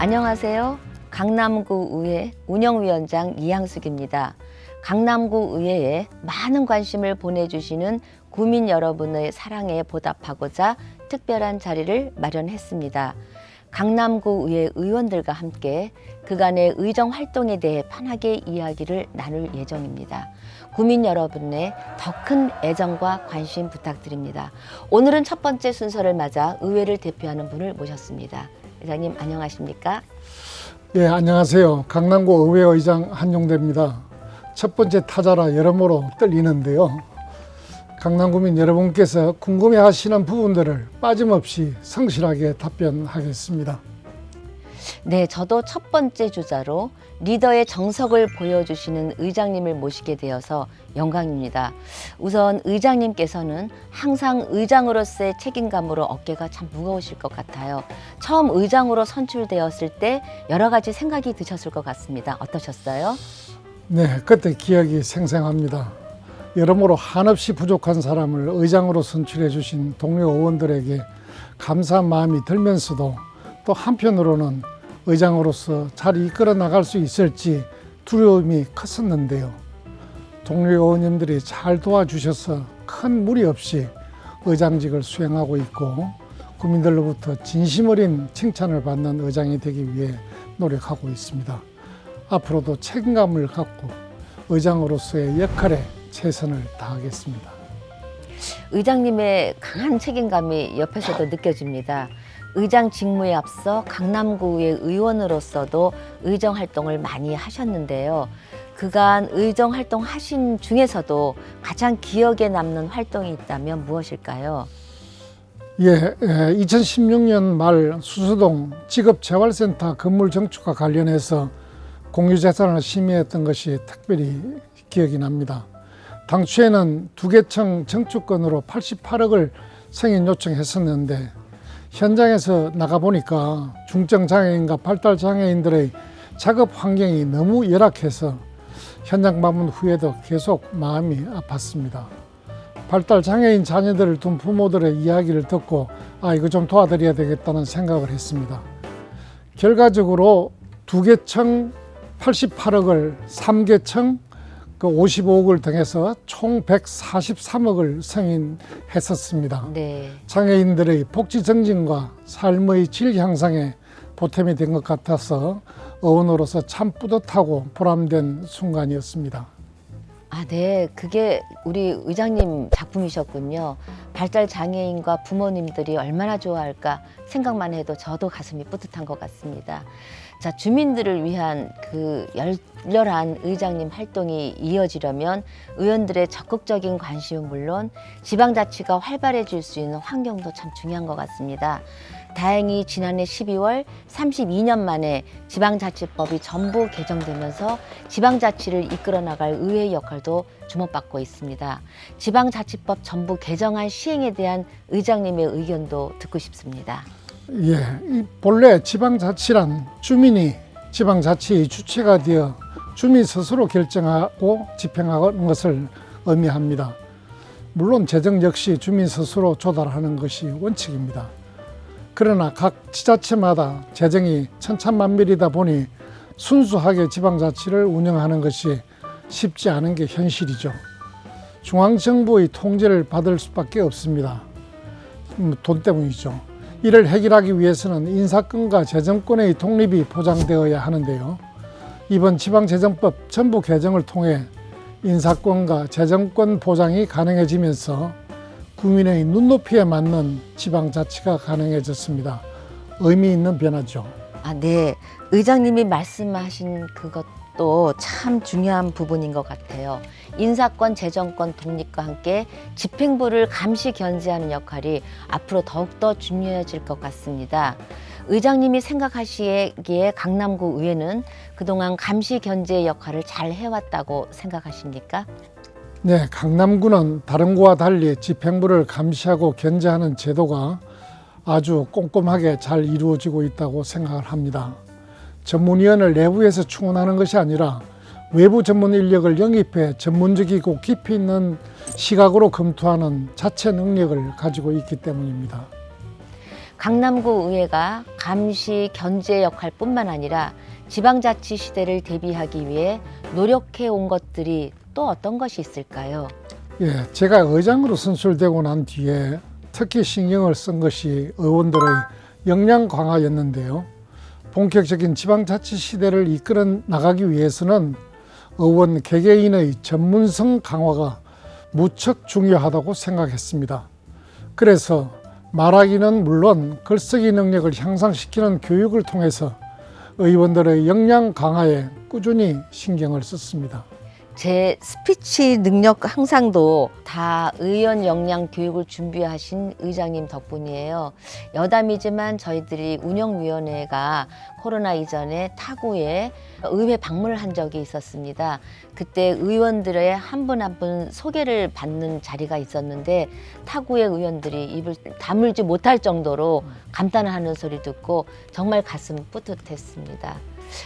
안녕하세요. 강남구의회 운영위원장 이향숙입니다. 강남구의회에 많은 관심을 보내주시는 구민 여러분의 사랑에 보답하고자 특별한 자리를 마련했습니다. 강남구의회 의원들과 함께 그간의 의정 활동에 대해 편하게 이야기를 나눌 예정입니다. 구민 여러분의 더 큰 애정과 관심 부탁드립니다. 오늘은 첫 번째 순서를 맞아 의회를 대표하는 분을 모셨습니다. 의장님 안녕하십니까? 예, 안녕하세요. 강남구 의회의장 한용대입니다. 첫 번째 타자라 여러모로 떨리는데요. 강남구민 여러분께서 궁금해하시는 부분들을 빠짐없이 성실하게 답변하겠습니다. 네, 저도 첫 번째 주자로 리더의 정석을 보여주시는 의장님을 모시게 되어서 영광입니다. 우선 의장님께서는 항상 의장으로서의 책임감으로 어깨가 참 무거우실 것 같아요. 처음 의장으로 선출되었을 때 여러 가지 생각이 드셨을 것 같습니다. 어떠셨어요? 네, 그때 기억이 생생합니다. 여러모로 한없이 부족한 사람을 의장으로 선출해 주신 동료 의원들에게 감사한 마음이 들면서도 또 한편으로는 의장으로서 잘 이끌어 나갈 수 있을지 두려움이 컸었는데요. 동료 의원님들이 잘 도와주셔서 큰 무리 없이 의장직을 수행하고 있고 국민들로부터 진심 어린 칭찬을 받는 의장이 되기 위해 노력하고 있습니다. 앞으로도 책임감을 갖고 의장으로서의 역할에 최선을 다하겠습니다. 의장님의 강한 책임감이 옆에서도 느껴집니다. 의장 직무에 앞서 강남구의 의원으로서도 의정 활동을 많이 하셨는데요. 그간 의정 활동 하신 중에서도 가장 기억에 남는 활동이 있다면 무엇일까요? 예, 2016년 말 수서동 직업재활센터 건물 정축과 관련해서 공유재산을 심의했던 것이 특별히 기억이 납니다. 당초에는 두개청 정축건으로 88억을 승인 요청했었는데 현장에서 나가보니까 중증장애인과 발달장애인들의 작업 환경이 너무 열악해서 현장 방문 후에도 계속 마음이 아팠습니다. 발달장애인 자녀들을 둔 부모들의 이야기를 듣고 이거 좀 도와드려야 되겠다는 생각을 했습니다. 결과적으로 두개청 88억을 3개청 55억을 등해서 총 143억을 승인했었습니다. 네. 장애인들의 복지 증진과 삶의 질 향상에 보탬이 된 것 같아서 의원으로서 참 뿌듯하고 보람된 순간이었습니다. 네. 그게 우리 의장님 작품이셨군요. 발달 장애인과 부모님들이 얼마나 좋아할까 생각만 해도 저도 가슴이 뿌듯한 것 같습니다. 자, 주민들을 위한 그 열렬한 의장님 활동이 이어지려면 의원들의 적극적인 관심은 물론 지방자치가 활발해질 수 있는 환경도 참 중요한 것 같습니다. 다행히 지난해 12월 32년 만에 지방자치법이 전부 개정되면서 지방자치를 이끌어 나갈 의회의 역할도 주목받고 있습니다. 지방자치법 전부 개정안 시행에 대한 의장님의 의견도 듣고 싶습니다. 예, 본래 지방자치란 주민이 지방자치의 주체가 되어 주민 스스로 결정하고 집행하는 것을 의미합니다. 물론 재정 역시 주민 스스로 조달하는 것이 원칙입니다. 그러나 각 지자체마다 재정이 천차만별이다 보니 순수하게 지방자치를 운영하는 것이 쉽지 않은 게 현실이죠. 중앙정부의 통제를 받을 수밖에 없습니다. 돈 때문이죠. 이를 해결하기 위해서는 인사권과 재정권의 독립이 보장되어야 하는데요. 이번 지방재정법 전부 개정을 통해 인사권과 재정권 보장이 가능해지면서 국민의 눈높이에 맞는 지방자치가 가능해졌습니다. 의미 있는 변화죠. 네. 의장님이 말씀하신 그것도 참 중요한 부분인 것 같아요. 인사권, 재정권 독립과 함께 집행부를 감시 견제하는 역할이 앞으로 더욱더 중요해질 것 같습니다. 의장님이 생각하시기에 강남구 의회는 그동안 감시 견제 역할을 잘 해왔다고 생각하십니까? 네, 강남구는 다른 구와 달리 집행부를 감시하고 견제하는 제도가 아주 꼼꼼하게 잘 이루어지고 있다고 생각을 합니다. 전문위원을 내부에서 충원하는 것이 아니라 외부 전문 인력을 영입해 전문적이고 깊이 있는 시각으로 검토하는 자체 능력을 가지고 있기 때문입니다. 강남구 의회가 감시 견제 역할뿐만 아니라 지방자치 시대를 대비하기 위해 노력해 온 것들이 또 어떤 것이 있을까요? 예, 제가 의장으로 선출되고 난 뒤에 특히 신경을 쓴 것이 의원들의 역량 강화였는데요. 본격적인 지방자치 시대를 이끌어 나가기 위해서는 의원 개개인의 전문성 강화가 무척 중요하다고 생각했습니다. 그래서 말하기는 물론 글쓰기 능력을 향상시키는 교육을 통해서 의원들의 역량 강화에 꾸준히 신경을 썼습니다. 제 스피치 능력 향상도 다 의원 역량 교육을 준비하신 의장님 덕분이에요. 여담이지만 저희들이 운영위원회가 코로나 이전에 타구에 의회 방문을 한 적이 있었습니다. 그때 의원들의 한 분 한 분 소개를 받는 자리가 있었는데 타구의 의원들이 입을 다물지 못할 정도로 감탄하는 소리 듣고 정말 가슴 뿌듯했습니다.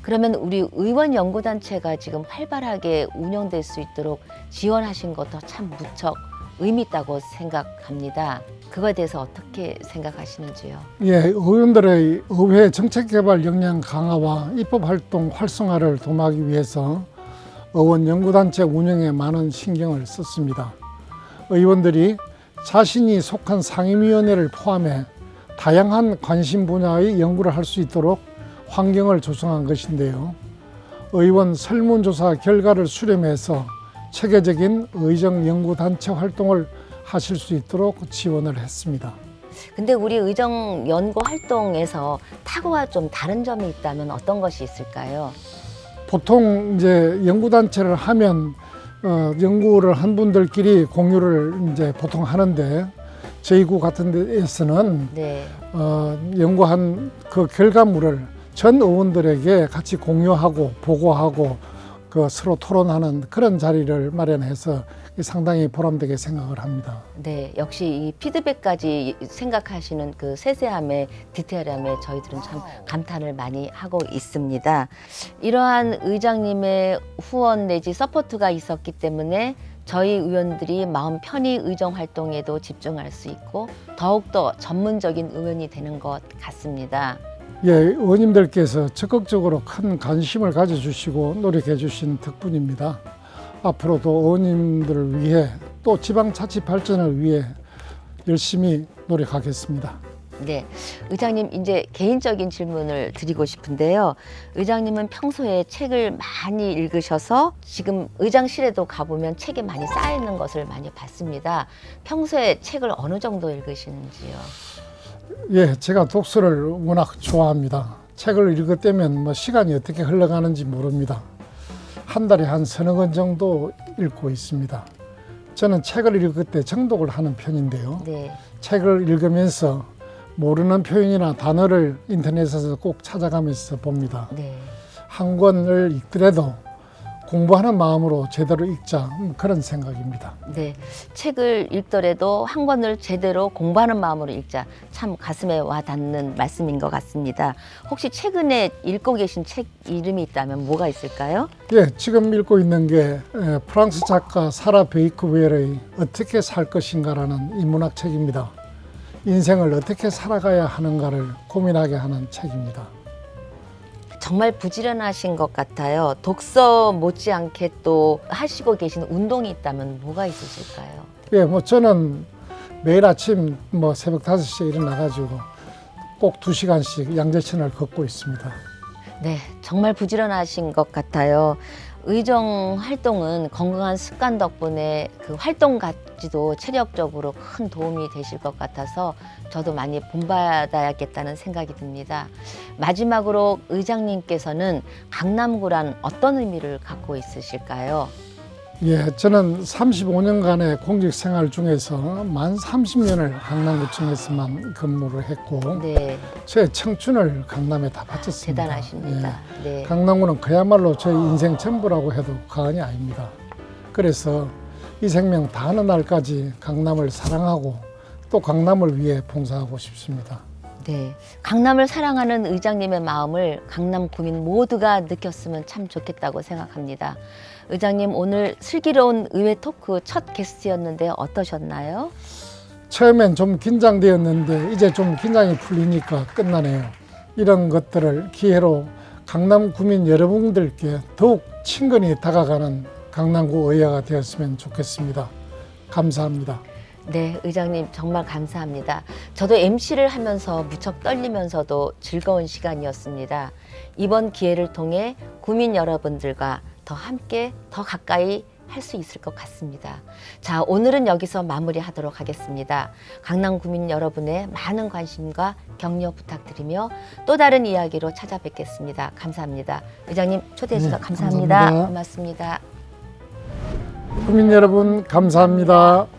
그러면 우리 의원 연구단체가 지금 활발하게 운영될 수 있도록 지원하신 것도 참 무척 의미 있다고 생각합니다. 그거에 대해서 어떻게 생각하시는지요? 예, 의원들의 의회 정책개발 역량 강화와 입법활동 활성화를 도모하기 위해서 의원 연구단체 운영에 많은 신경을 썼습니다. 의원들이 자신이 속한 상임위원회를 포함해 다양한 관심 분야의 연구를 할 수 있도록 환경을 조성한 것인데요. 의원 설문조사 결과를 수렴해서 체계적인 의정 연구단체 활동을 하실 수 있도록 지원을 했습니다. 근데 우리 의정 연구 활동에서 타구와 좀 다른 점이 있다면 어떤 것이 있을까요? 보통 이제 연구단체를 하면 연구를 한 분들끼리 공유를 이제 보통 하는데 저희 구 같은 데에서는 네. 연구한 그 결과물을 전 의원들에게 같이 공유하고 보고하고 그 서로 토론하는 그런 자리를 마련해서 상당히 보람되게 생각을 합니다. 네, 역시 이 피드백까지 생각하시는 그 세세함에 디테일함에 저희들은 참 감탄을 많이 하고 있습니다. 이러한 의장님의 후원 내지 서포트가 있었기 때문에 저희 의원들이 마음 편히 의정 활동에도 집중할 수 있고 더욱더 전문적인 의원이 되는 것 같습니다. 예, 의원님들께서 적극적으로 큰 관심을 가져주시고 노력해 주신 덕분입니다. 앞으로도 의원님들을 위해 또 지방자치 발전을 위해 열심히 노력하겠습니다. 네, 의장님 이제 개인적인 질문을 드리고 싶은데요. 의장님은 평소에 책을 많이 읽으셔서 지금 의장실에도 가보면 책이 많이 쌓여 있는 것을 많이 봤습니다. 평소에 책을 어느 정도 읽으시는지요? 예, 제가 독서를 워낙 좋아합니다. 책을 읽을 때면 뭐 시간이 어떻게 흘러가는지 모릅니다. 한 달에 한 서너 권 정도 읽고 있습니다. 저는 책을 읽을 때 정독을 하는 편인데요. 네. 책을 읽으면서 모르는 표현이나 단어를 인터넷에서 꼭 찾아가면서 봅니다. 네. 한 권을 읽더라도 공부하는 마음으로 제대로 읽자 그런 생각입니다. 네, 책을 읽더라도 한 권을 제대로 공부하는 마음으로 읽자. 참 가슴에 와 닿는 말씀인 것 같습니다. 혹시 최근에 읽고 계신 책 이름이 있다면 뭐가 있을까요? 예, 지금 읽고 있는 게 프랑스 작가 사라 베이크웰의 어떻게 살 것인가라는 인문학 책입니다. 인생을 어떻게 살아가야 하는가를 고민하게 하는 책입니다. 정말 부지런하신 것 같아요. 독서 못지않게 또 하시고 계신 운동이 있다면 뭐가 있으실까요? 예, 뭐 저는 매일 아침 뭐 새벽 5시에 일어나가지고 꼭 2시간씩 양재천을 걷고 있습니다. 네, 정말 부지런하신 것 같아요. 의정 활동은 건강한 습관 덕분에 그 활동까지도 체력적으로 큰 도움이 되실 것 같아서 저도 많이 본받아야겠다는 생각이 듭니다. 마지막으로 의장님께서는 강남구란 어떤 의미를 갖고 있으실까요? 예, 저는 35년간의 공직 생활 중에서 만 30년을 강남구청에서만 근무를 했고 네, 제 청춘을 강남에 다 바쳤습니다. 대단하십니다. 예, 네. 강남구는 그야말로 저희 인생 전부라고 해도 과언이 아닙니다. 그래서 이 생명 다하는 날까지 강남을 사랑하고 또 강남을 위해 봉사하고 싶습니다. 네, 강남을 사랑하는 의장님의 마음을 강남 구민 모두가 느꼈으면 참 좋겠다고 생각합니다. 의장님 오늘 슬기로운 의회 토크 첫 게스트였는데 어떠셨나요? 처음엔 좀 긴장되었는데 이제 좀 긴장이 풀리니까 끝나네요. 이런 것들을 기회로 강남 구민 여러분들께 더욱 친근히 다가가는 강남구 의회가 되었으면 좋겠습니다. 감사합니다. 네, 의장님 정말 감사합니다. 저도 MC를 하면서 무척 떨리면서도 즐거운 시간이었습니다. 이번 기회를 통해 구민 여러분들과 더 함께 더 가까이 할 수 있을 것 같습니다. 자, 오늘은 여기서 마무리하도록 하겠습니다. 강남 구민 여러분의 많은 관심과 격려 부탁드리며 또 다른 이야기로 찾아뵙겠습니다. 감사합니다. 의장님 초대해 주셔서 네, 감사합니다. 감사합니다. 고맙습니다. 구민 여러분 감사합니다.